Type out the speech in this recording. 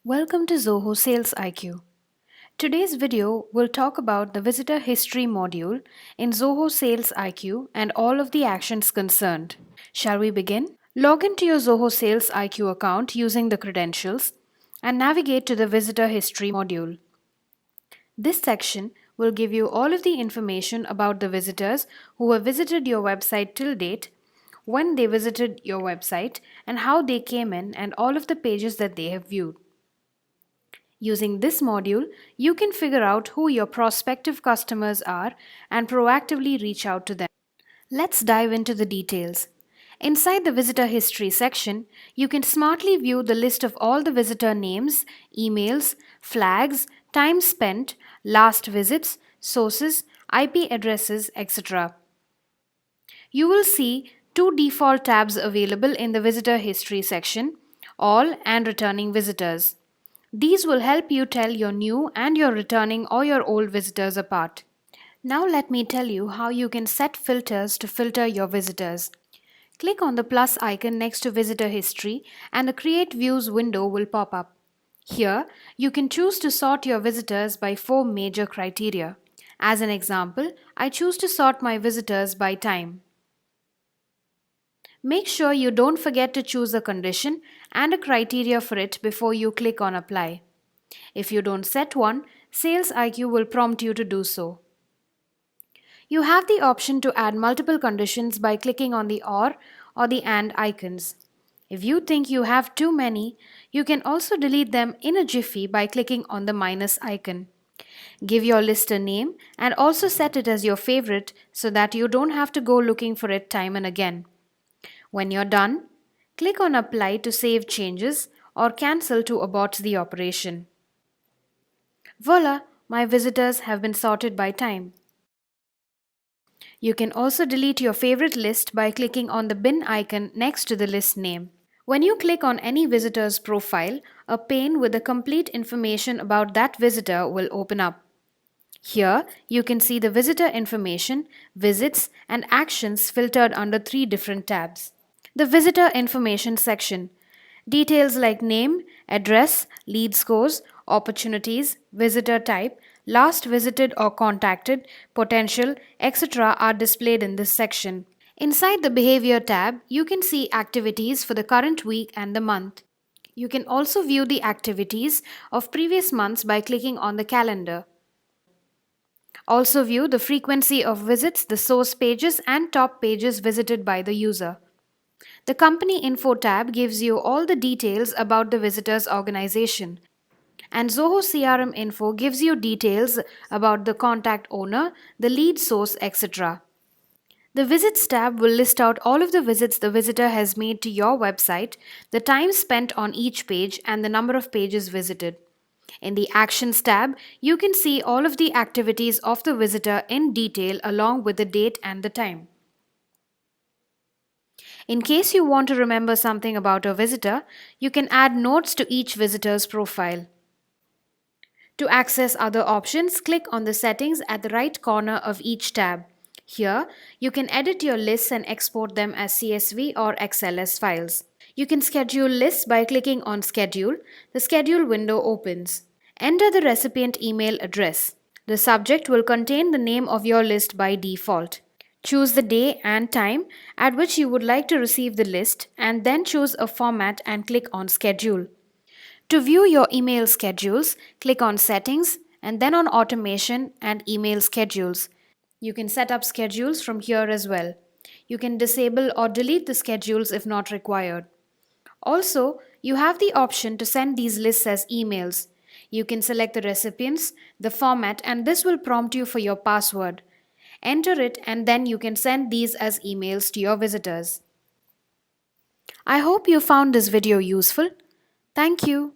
Welcome to Zoho Sales IQ. Today's video will talk about the visitor history module in Zoho Sales IQ and all of the actions concerned. Shall we begin? Log into your Zoho Sales IQ account using the credentials and navigate to the visitor history module. This section will give you all of the information about the visitors who have visited your website till date, when they visited your website, and how they came in, and all of the pages that they have viewed. Using this module, you can figure out who your prospective customers are and proactively reach out to them. Let's dive into the details. Inside the visitor history section, you can smartly view the list of all the visitor names, emails, flags, time spent, last visits, sources, IP addresses, etc. You will see two default tabs available in the visitor history section, All and Returning Visitors. These will help you tell your new and your returning or your old visitors apart. Now let me tell you how you can set filters to filter your visitors. Click on the plus icon next to Visitor History and the Create Views window will pop up. Here, you can choose to sort your visitors by 4 major criteria. As an example, I choose to sort my visitors by time. Make sure you don't forget to choose a condition and a criteria for it before you click on Apply. If you don't set one, Sales IQ will prompt you to do so. You have the option to add multiple conditions by clicking on the or the and icons. If you think you have too many, you can also delete them in a jiffy by clicking on the minus icon. Give your list a name and also set it as your favorite so that you don't have to go looking for it time and again. When you're done, click on Apply to save changes or Cancel to abort the operation. Voila! My visitors have been sorted by time. You can also delete your favorite list by clicking on the bin icon next to the list name. When you click on any visitor's profile, a pane with the complete information about that visitor will open up. Here, you can see the visitor information, visits, and actions filtered under 3 different tabs. The Visitor Information section. Details like name, address, lead scores, opportunities, visitor type, last visited or contacted, potential, etc. are displayed in this section. Inside the Behavior tab, you can see activities for the current week and the month. You can also view the activities of previous months by clicking on the calendar. Also view the frequency of visits, the source pages, and top pages visited by the user. The Company Info tab gives you all the details about the visitor's organization. And Zoho CRM Info gives you details about the contact owner, the lead source, etc. The Visits tab will list out all of the visits the visitor has made to your website, the time spent on each page, and the number of pages visited. In the Actions tab, you can see all of the activities of the visitor in detail along with the date and the time. In case you want to remember something about a visitor, you can add notes to each visitor's profile. To access other options, click on the settings at the right corner of each tab. Here, you can edit your lists and export them as CSV or XLS files. You can schedule lists by clicking on Schedule. The Schedule window opens. Enter the recipient email address. The subject will contain the name of your list by default. Choose the day and time at which you would like to receive the list and then choose a format and click on Schedule. To view your email schedules, click on Settings and then on Automation and Email Schedules. You can set up schedules from here as well. You can disable or delete the schedules if not required. Also, you have the option to send these lists as emails. You can select the recipients, the format, and this will prompt you for your password. Enter it and then you can send these as emails to your visitors. I hope you found this video useful. Thank you.